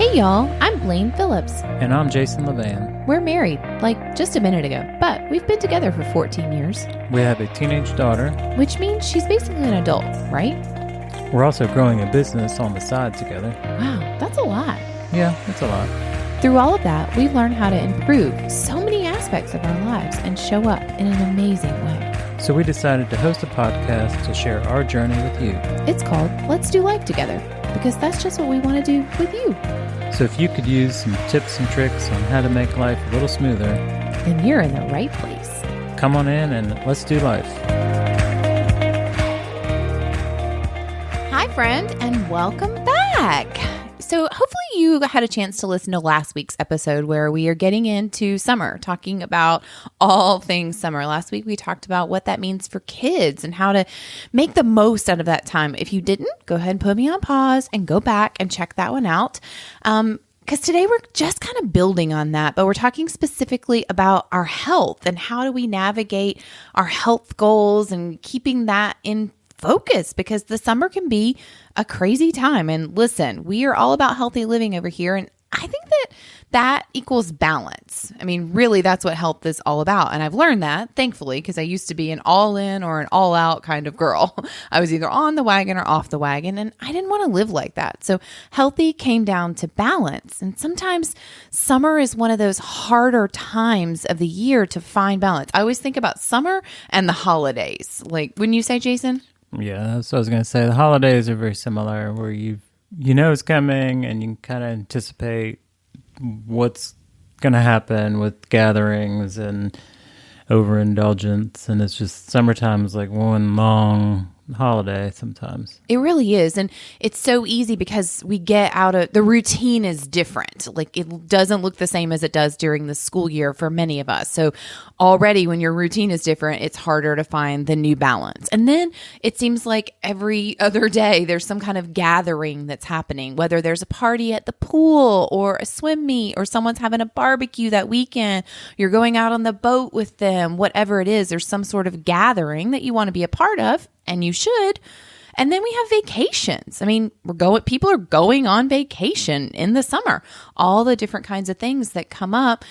Hey y'all, I'm Blaine Phillips. And I'm Phillips-LeVan. We're married, like just a minute ago, but we've been together for 14 years. We have a teenage daughter. Which means she's basically an adult, right? We're also growing a business on the side together. Wow, that's a lot. Yeah, that's a lot. Through all of that, we've learned how to improve so many aspects of our lives and show up in an amazing way. So we decided to host a podcast to share our journey with you. It's called Let's Do Life Together, because that's just what we want to do with you. So if you could use some tips and tricks on how to make life a little smoother, then you're in the right place. Come on in and let's do life. Hi, friend, and welcome back. So hopefully you had a chance to listen to last week's episode where we are getting into summer, talking about all things summer. Last week we talked about what that means for kids and how to make the most out of that time. If you didn't, go ahead and put me on pause and go back and check that one out. Because today we're just kind of building on that, but we're talking specifically about our health and how do we navigate our health goals and keeping that in focus, because the summer can be a crazy time. And listen, we are all about healthy living over here. And I think that equals balance. I mean, really, that's what health is all about. And I've learned that, thankfully, because I used to be an all in or an all out kind of girl. I was either on the wagon or off the wagon, and I didn't want to live like that. So healthy came down to balance. And sometimes summer is one of those harder times of the year to find balance. I always think about summer and the holidays. Like, wouldn't you say, Jason? Yeah, that's what I was going to say. The holidays are very similar, where you know it's coming and you can kind of anticipate what's going to happen with gatherings and overindulgence. And it's just summertime is like one long holiday sometimes. It really is. And it's so easy because we get out of the routine is different. Like it doesn't look the same as it does during the school year for many of us. So already when your routine is different, it's harder to find the new balance. And then it seems like every other day there's some kind of gathering that's happening, whether there's a party at the pool or a swim meet or someone's having a barbecue that weekend, you're going out on the boat with them, whatever it is, there's some sort of gathering that you want to be a part of. And you should. And then we have vacations. I mean, people are going on vacation in the summer. All the different kinds of things that come up,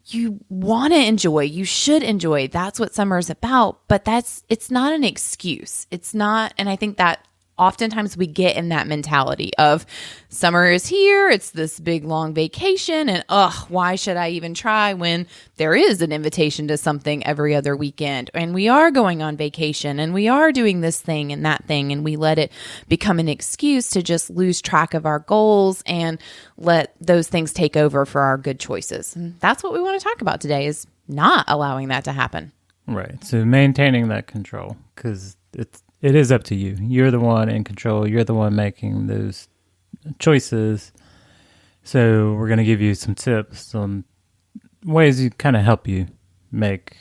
you want to enjoy. You should enjoy. That's what summer is about. But it's not an excuse. It's not. And I think that oftentimes we get in that mentality of summer is here. It's this big long vacation. And why should I even try when there is an invitation to something every other weekend? And we are going on vacation and we are doing this thing and that thing. And we let it become an excuse to just lose track of our goals and let those things take over for our good choices. And that's what we want to talk about today, is not allowing that to happen. Right. So maintaining that control, because it is up to you. You're the one in control. You're the one making those choices. So we're going to give you some tips on ways you kind of help you make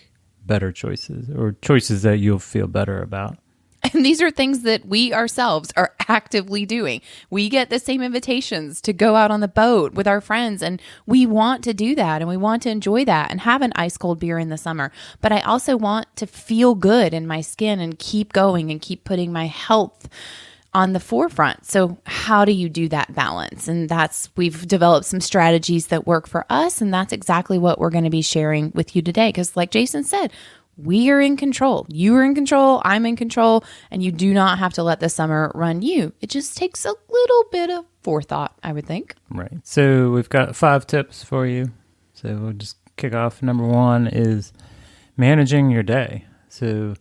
better choices, or choices that you'll feel better about. And these are things that we ourselves are actively doing. We get the same invitations to go out on the boat with our friends, and we want to do that, and we want to enjoy that and have an ice cold beer in the summer. But I also want to feel good in my skin and keep going and keep putting my health on the forefront. So how do you do that balance? And we've developed some strategies that work for us, and that's exactly what we're going to be sharing with you today. Because like Jason said, we are in control. You are in control. I'm in control. And you do not have to let the summer run you. It just takes a little bit of forethought, I would think. Right. So we've got 5 tips for you. So we'll just kick off. Number 1 is managing your day. So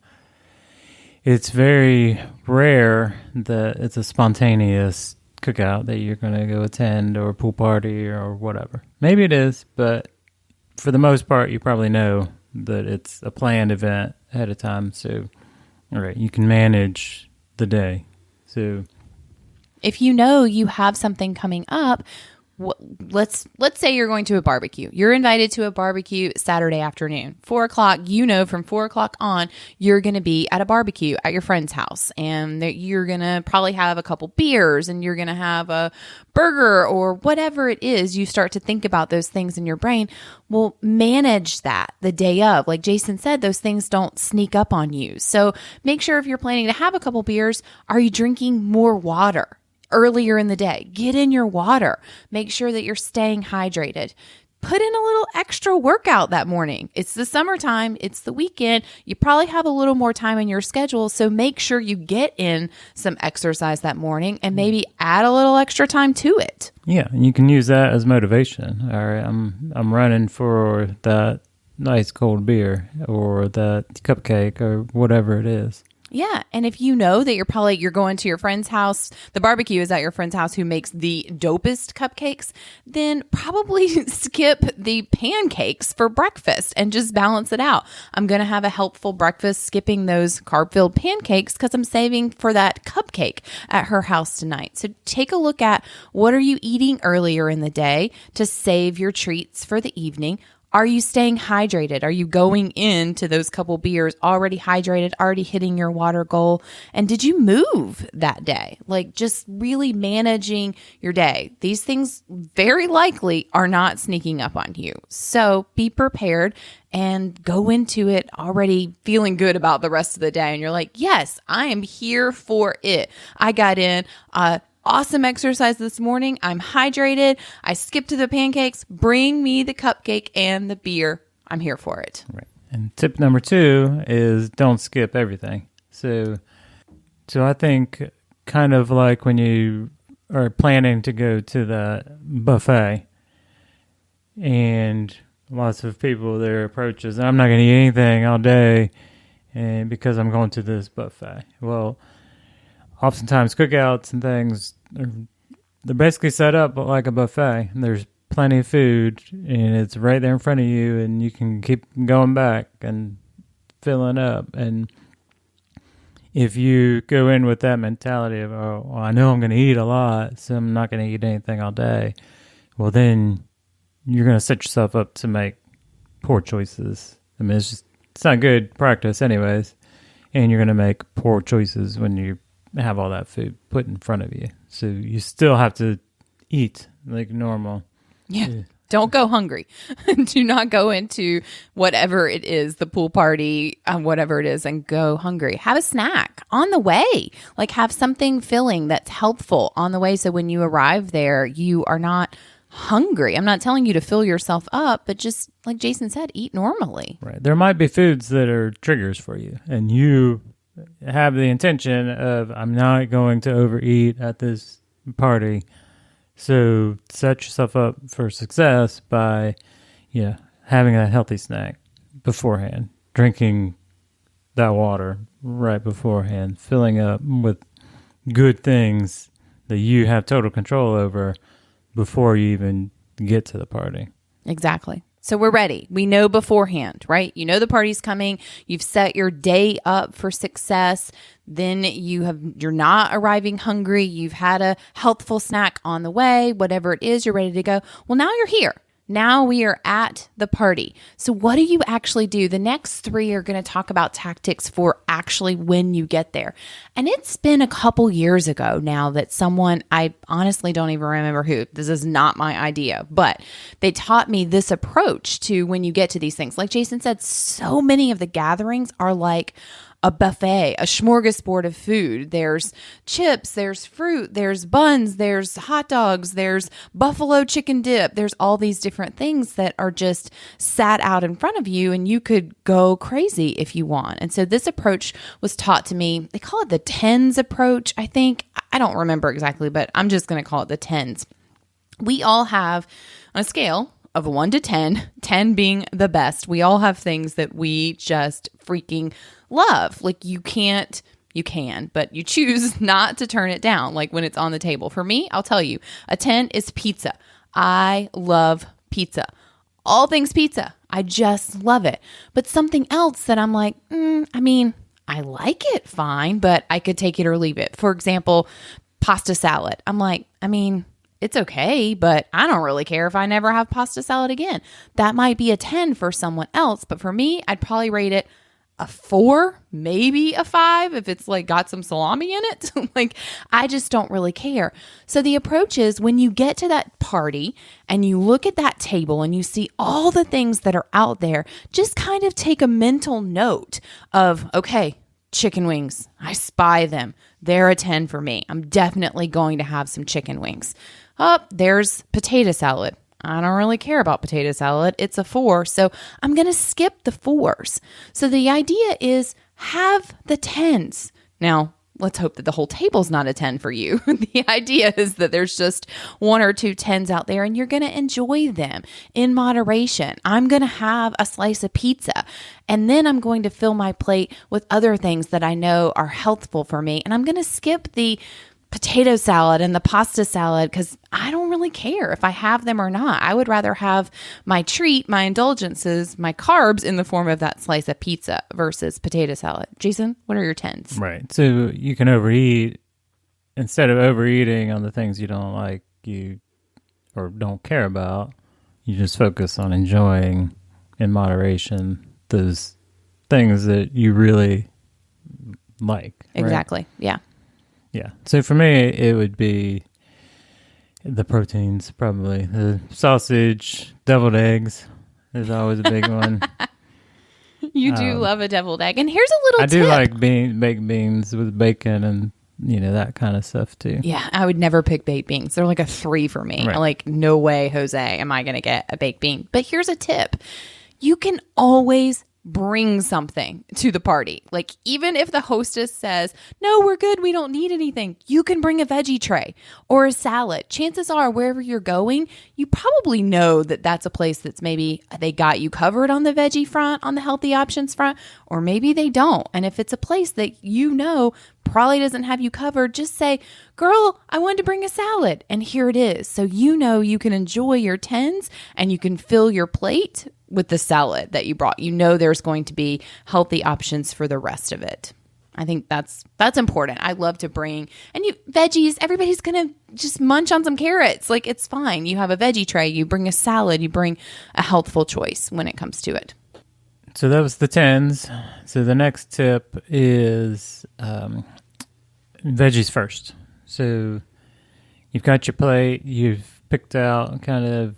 it's very rare that it's a spontaneous cookout that you're going to go attend, or a pool party or whatever. Maybe it is, but for the most part, you probably know that it's a planned event ahead of time. So, all right, you can manage the day. So if you know you have something coming up, let's say you're going to a barbecue. You're invited to a barbecue Saturday afternoon, 4:00. From 4:00 on, you're going to be at a barbecue at your friend's house, and you're going to probably have a couple beers, and you're going to have a burger or whatever it is. You start to think about those things in your brain. Well, manage that the day of. Like Jason said, those things don't sneak up on you. So make sure if you're planning to have a couple beers, are you drinking more water? earlier in the day. Get in your water. Make sure that you're staying hydrated. Put in a little extra workout that morning. It's the summertime. It's the weekend. You probably have a little more time in your schedule. So make sure you get in some exercise that morning and maybe add a little extra time to it. Yeah, and you can use that as motivation. All right, I'm running for that nice cold beer or that cupcake or whatever it is. Yeah, and if you know that you're going to your friend's house, the barbecue is at your friend's house who makes the dopest cupcakes, then probably skip the pancakes for breakfast and just balance it out. I'm going to have a helpful breakfast skipping those carb-filled pancakes because I'm saving for that cupcake at her house tonight. So take a look at what are you eating earlier in the day to save your treats for the evening. Are you staying hydrated? Are you going into those couple beers already hydrated, already hitting your water goal? And did you move that day? Like just really managing your day. These things very likely are not sneaking up on you. So be prepared and go into it already feeling good about the rest of the day. And you're like, yes, I am here for it. I got in awesome exercise this morning. I'm hydrated. I skipped to the pancakes. Bring me the cupcake and the beer. I'm here for it. Right. And tip number 2 is don't skip everything. So I think kind of like when you are planning to go to the buffet and lots of people, their approach is, I'm not going to eat anything all day and because I'm going to this buffet. Well, oftentimes cookouts and things, they're basically set up like a buffet. There's plenty of food and it's right there in front of you and you can keep going back and filling up. And if you go in with that mentality of, oh, well, I know I'm going to eat a lot, so I'm not going to eat anything all day, well, then you're going to set yourself up to make poor choices. I mean, it's not good practice anyways. And you're going to make poor choices when you have all that food put in front of you. So you still have to eat like normal. Yeah. Don't go hungry. Do not go into whatever it is, the pool party, whatever it is, and go hungry. Have a snack on the way. Like have something filling that's helpful on the way. So when you arrive there, you are not hungry. I'm not telling you to fill yourself up, but just like Jason said, eat normally. Right. There might be foods that are triggers for you and you have the intention of, I'm not going to overeat at this party. So set yourself up for success by, having a healthy snack beforehand, drinking that water right beforehand, filling up with good things that you have total control over before you even get to the party. Exactly. So we're ready. We know beforehand, right? You know the party's coming. You've set your day up for success. Then you're not arriving hungry. You've had a healthful snack on the way, whatever it is, you're ready to go. Well, now you're here. Now we are at the party. So what do you actually do? The next 3 are going to talk about tactics for actually when you get there. And it's been a couple years ago now that someone, I honestly don't even remember who, this is not my idea, but they taught me this approach to when you get to these things. Like Jason said, so many of the gatherings are like a buffet, a smorgasbord of food. There's chips, there's fruit, there's buns, there's hot dogs, there's buffalo chicken dip. There's all these different things that are just sat out in front of you and you could go crazy if you want. And so this approach was taught to me. They call it the tens approach, I think. I don't remember exactly, but I'm just going to call it the tens. We all have on a scale of 1 to 10, 10 being the best. We all have things that we just freaking love. Like you can, but you choose not to turn it down. Like when it's on the table. For me, I'll tell you, a 10 is pizza. I love pizza. All things pizza. I just love it. But something else that I'm like, I like it fine, but I could take it or leave it. For example, pasta salad. I'm like, it's okay, but I don't really care if I never have pasta salad again. That might be a 10 for someone else, but for me, I'd probably rate it a 4, maybe a 5 if it's like got some salami in it. Like I just don't really care. So the approach is when you get to that party and you look at that table and you see all the things that are out there, just kind of take a mental note of, okay, chicken wings, I spy them. They're a 10 for me. I'm definitely going to have some chicken wings. Oh, there's potato salad. I don't really care about potato salad. It's a 4, so I'm going to skip the 4s. So the idea is have the 10s. Now, let's hope that the whole table's not a 10 for you. The idea is that there's just 1 or 2 10s out there and you're going to enjoy them in moderation. I'm going to have a slice of pizza and then I'm going to fill my plate with other things that I know are healthful for me. And I'm going to skip the potato salad and the pasta salad because I don't really care if I have them or not. I would rather have my treat, my indulgences, my carbs in the form of that slice of pizza versus potato salad. Jason, what are your 10s? Right. So you can overeat instead of overeating on the things you don't like or don't care about. You just focus on enjoying in moderation those things that you really like. Exactly. Right? Yeah. Yeah. So for me, it would be the proteins, probably. The sausage, deviled eggs is always a big one. You do love a deviled egg. And here's a little tip. I do like baked beans with bacon and, that kind of stuff too. Yeah, I would never pick baked beans. They're like a 3 for me. Right. Like, no way, Jose, am I going to get a baked bean. But here's a tip. You can always bring something to the party. Like, even if the hostess says, no, we're good, we don't need anything, you can bring a veggie tray or a salad. Chances are, wherever you're going, you probably know that that's a place that's maybe they got you covered on the veggie front, on the healthy options front, or maybe they don't. And if it's a place that probably doesn't have you covered, just say, girl, I wanted to bring a salad. And here it is. So you can enjoy your 10s and you can fill your plate with the salad that you brought. There's going to be healthy options for the rest of it. I think that's important. I love to bring, and veggies, everybody's going to just munch on some carrots. Like, it's fine. You have a veggie tray, you bring a salad, you bring a healthful choice when it comes to it. So that was the 10s. So the next tip is veggies first. So you've got your plate, you've picked out kind of,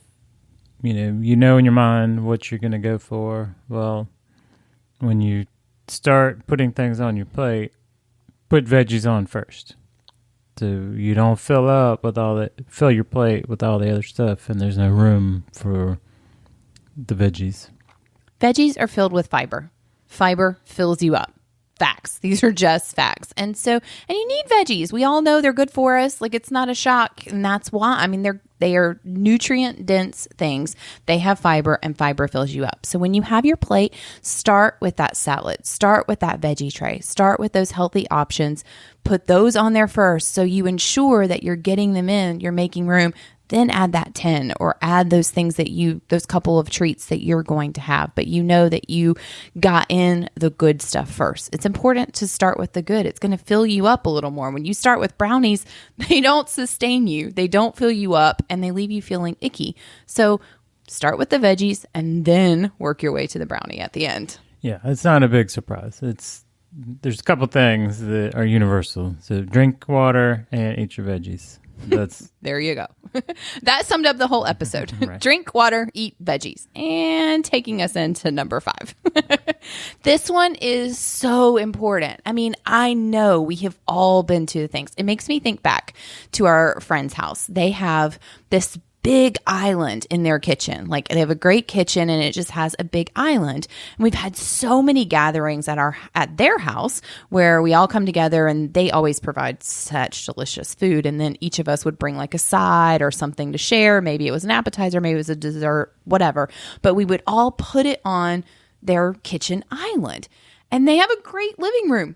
you know in your mind what you're going to go for. Well, when you start putting things on your plate, put veggies on first. So you don't fill your plate with all the other stuff and there's no room for the veggies. Veggies are filled with fiber. Fiber fills you up. Facts. These are just facts. And you need veggies. We all know they're good for us. Like, it's not a shock. And that's why, they are nutrient dense things. They have fiber and fiber fills you up. So when you have your plate, start with that salad, start with that veggie tray, start with those healthy options, put those on there first. So you ensure that you're getting them in, you're making room. Then add that 10 or add those things those couple of treats that you're going to have. But that you got in the good stuff first. It's important to start with the good. It's going to fill you up a little more. When you start with brownies, they don't sustain you. They don't fill you up and they leave you feeling icky. So start with the veggies and then work your way to the brownie at the end. Yeah, it's not a big surprise. There's a couple things that are universal. So drink water and eat your veggies. There you go. That summed up the whole episode. Right. Drink water, eat veggies. And taking us into number 5. This one is so important. I know we have all been to things. It makes me think back to our friend's house. They have this big island in their kitchen. Like, they have a great kitchen and it just has a big island. And we've had so many gatherings at their house where we all come together and they always provide such delicious food. And then each of us would bring like a side or something to share. Maybe it was an appetizer, maybe it was a dessert, whatever. But we would all put it on their kitchen island. And they have a great living room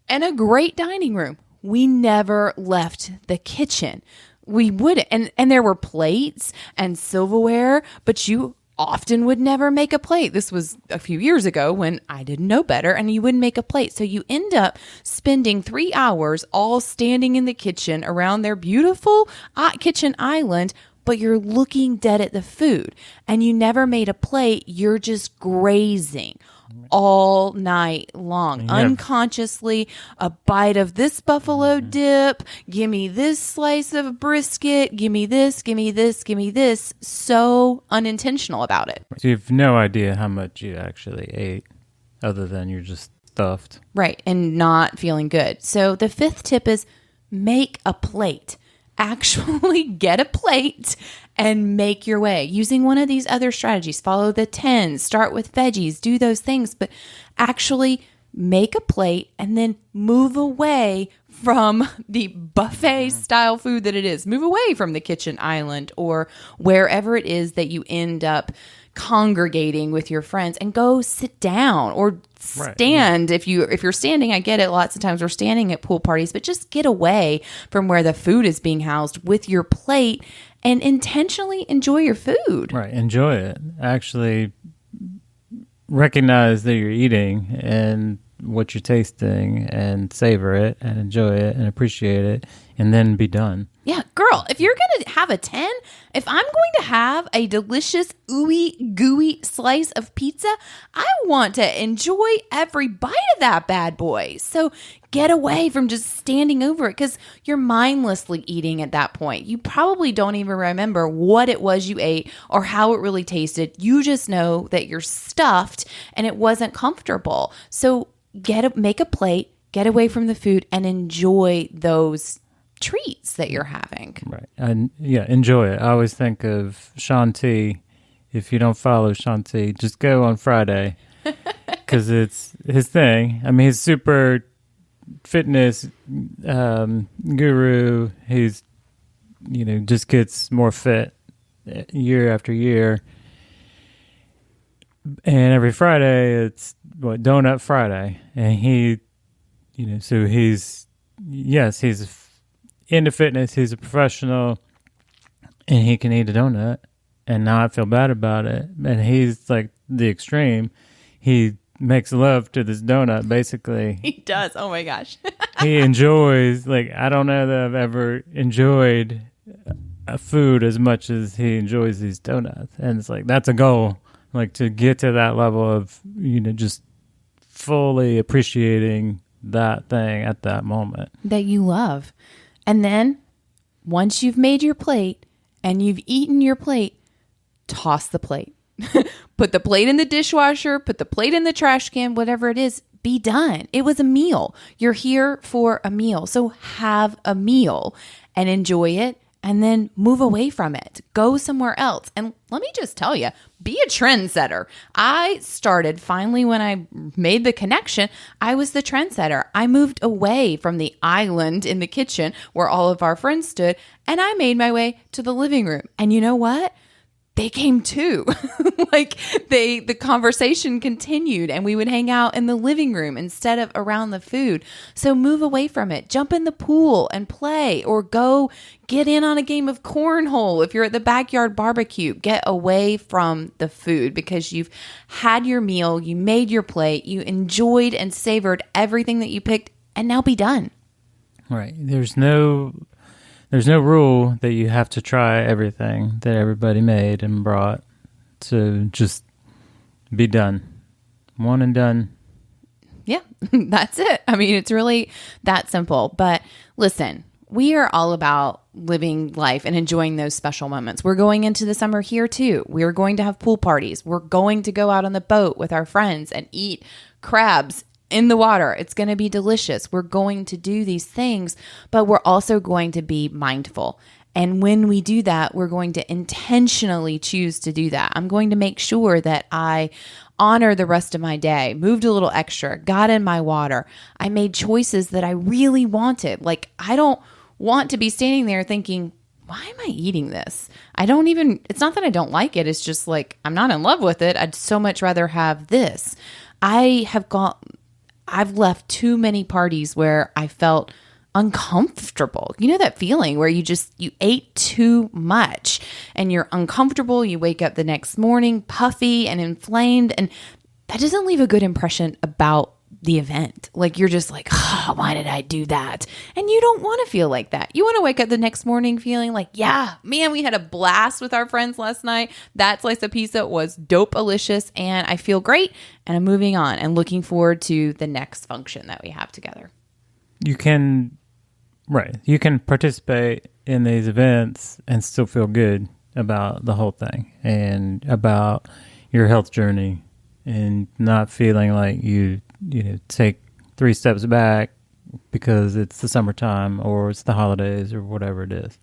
and a great dining room. We never left the kitchen. We wouldn't. And there were plates and silverware, but you often would never make a plate. This was a few years ago when I didn't know better, and you wouldn't make a plate. So you end up spending 3 hours all standing in the kitchen around their beautiful kitchen island, but you're looking dead at the food and you never made a plate. You're just grazing all night long, unconsciously. A bite of this buffalo dip, give me this slice of brisket, give me this, give me this, give me this. So unintentional about it. So you have no idea how much you actually ate other than you're just stuffed. Right. And not feeling good. So the fifth tip is make a plate. Actually get a plate and make your way using one of these other strategies. Follow the 10, start with veggies, do those things, but actually make a plate and then move away from the buffet style food that it is. Move away from the kitchen island or wherever it is that you end up congregating with your friends and go sit down or stand. Right. If you're standing, I get it. Lots of times we're standing at pool parties, but just get away from where the food is being housed with your plate and intentionally enjoy your food. Right. Enjoy it. Actually recognize that you're eating and what you're tasting and savor it and enjoy it and appreciate it and then be done. Yeah, girl, if you're going to have a 10, if I'm going to have a delicious, ooey, gooey slice of pizza, I want to enjoy every bite of that bad boy. So get away from just standing over it because you're mindlessly eating at that point. You probably don't even remember what it was you ate or how it really tasted. You just know that you're stuffed and it wasn't comfortable. So make a plate, get away from the food, and enjoy those treats that you're having. Right. And yeah, enjoy it. I always think of Sean T. If you don't follow Sean T, just go on Friday because it's his thing. I mean, he's super fitness guru. He's, just gets more fit year after year. And every Friday, it's Donut Friday. And he, so he's into fitness. He's a professional and he can eat a donut and not feel bad about it. And he's like the extreme. He makes love to this donut, basically. He does. Oh my gosh. He enjoys, I don't know that I've ever enjoyed a food as much as he enjoys these donuts. And it's that's a goal, to get to that level of, just fully appreciating that thing at that moment. That you love. And then once you've made your plate and you've eaten your plate, toss the plate. Put the plate in the dishwasher, put the plate in the trash can, whatever it is, be done. It was a meal. You're here for a meal. So have a meal and enjoy it and then move away from it. Go somewhere else. And let me just tell you, be a trendsetter. I started finally when I made the connection, I was the trendsetter. I moved away from the island in the kitchen where all of our friends stood, and I made my way to the living room. And you know what? They came too. The conversation continued and we would hang out in the living room instead of around the food. So move away from it. Jump in the pool and play or go get in on a game of cornhole. If you're at the backyard barbecue, get away from the food because you've had your meal, you made your plate, you enjoyed and savored everything that you picked, and now be done. Right. There's no rule that you have to try everything that everybody made and brought. So just be done. One and done. Yeah, that's it. I mean, it's really that simple. But listen, we are all about living life and enjoying those special moments. We're going into the summer here too. We're going to have pool parties. We're going to go out on the boat with our friends and eat crabs in the water. It's going to be delicious. We're going to do these things, but we're also going to be mindful. And when we do that, we're going to intentionally choose to do that. I'm going to make sure that I honor the rest of my day, moved a little extra, got in my water. I made choices that I really wanted. I don't want to be standing there thinking, why am I eating this? It's not that I don't like it. It's just I'm not in love with it. I'd so much rather have this. I've left too many parties where I felt uncomfortable. You know that feeling where you ate too much and you're uncomfortable. You wake up the next morning puffy and inflamed, and that doesn't leave a good impression about the event. You're just oh, why did I do that? And you don't want to feel like that. You want to wake up the next morning feeling yeah, man, we had a blast with our friends last night. That slice of pizza was dope-alicious and I feel great and I'm moving on and looking forward to the next function that we have together. You can participate in these events and still feel good about the whole thing and about your health journey and not feeling like you take 3 steps back because it's the summertime or it's the holidays or whatever it is.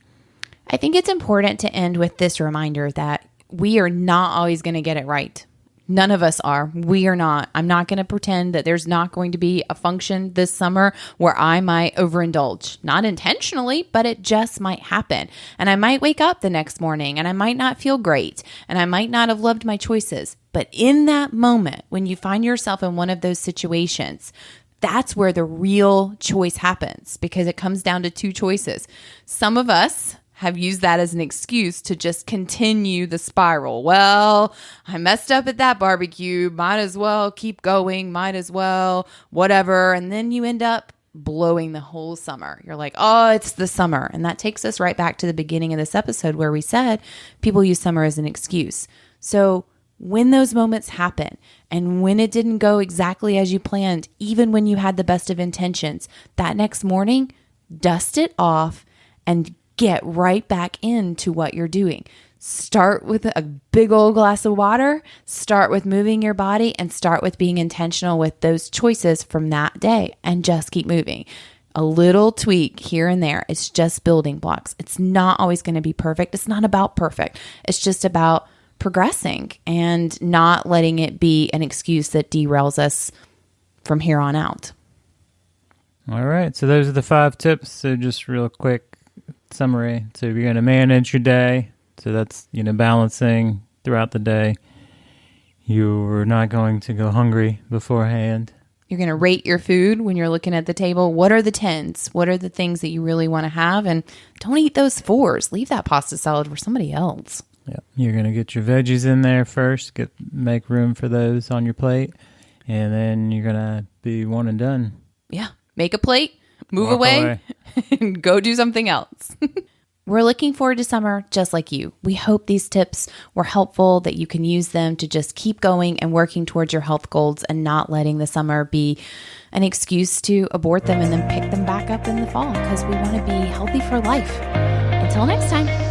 I think it's important to end with this reminder that we are not always going to get it right. None of us are. We are not. I'm not going to pretend that there's not going to be a function this summer where I might overindulge. Not intentionally, but it just might happen. And I might wake up the next morning and I might not feel great and I might not have loved my choices. But in that moment, when you find yourself in one of those situations, that's where the real choice happens, because it comes down to 2 choices. Some of us have used that as an excuse to just continue the spiral. Well, I messed up at that barbecue. Might as well keep going. Might as well, whatever. And then you end up blowing the whole summer. You're like, oh, it's the summer. And that takes us right back to the beginning of this episode where we said people use summer as an excuse. So when those moments happen and when it didn't go exactly as you planned, even when you had the best of intentions, that next morning, dust it off and get right back into what you're doing. Start with a big old glass of water, start with moving your body, and start with being intentional with those choices from that day, and just keep moving. A little tweak here and there. It's just building blocks. It's not always going to be perfect. It's not about perfect. It's just about progressing and not letting it be an excuse that derails us from here on out. All right. So those are the 5 tips. So just real quick summary. So you're going to manage your day. So that's, balancing throughout the day. You're not going to go hungry beforehand. You're going to rate your food when you're looking at the table. What are the 10s? What are the things that you really want to have? And don't eat those 4s. Leave that pasta salad for somebody else. Yeah. You're going to get your veggies in there first. Make room for those on your plate. And then you're going to be one and done. Yeah. Make a plate. Move away. And go do something else. We're looking forward to summer just like you. We hope these tips were helpful, that you can use them to just keep going and working towards your health goals and not letting the summer be an excuse to abort them and then pick them back up in the fall, because we want to be healthy for life. Until next time.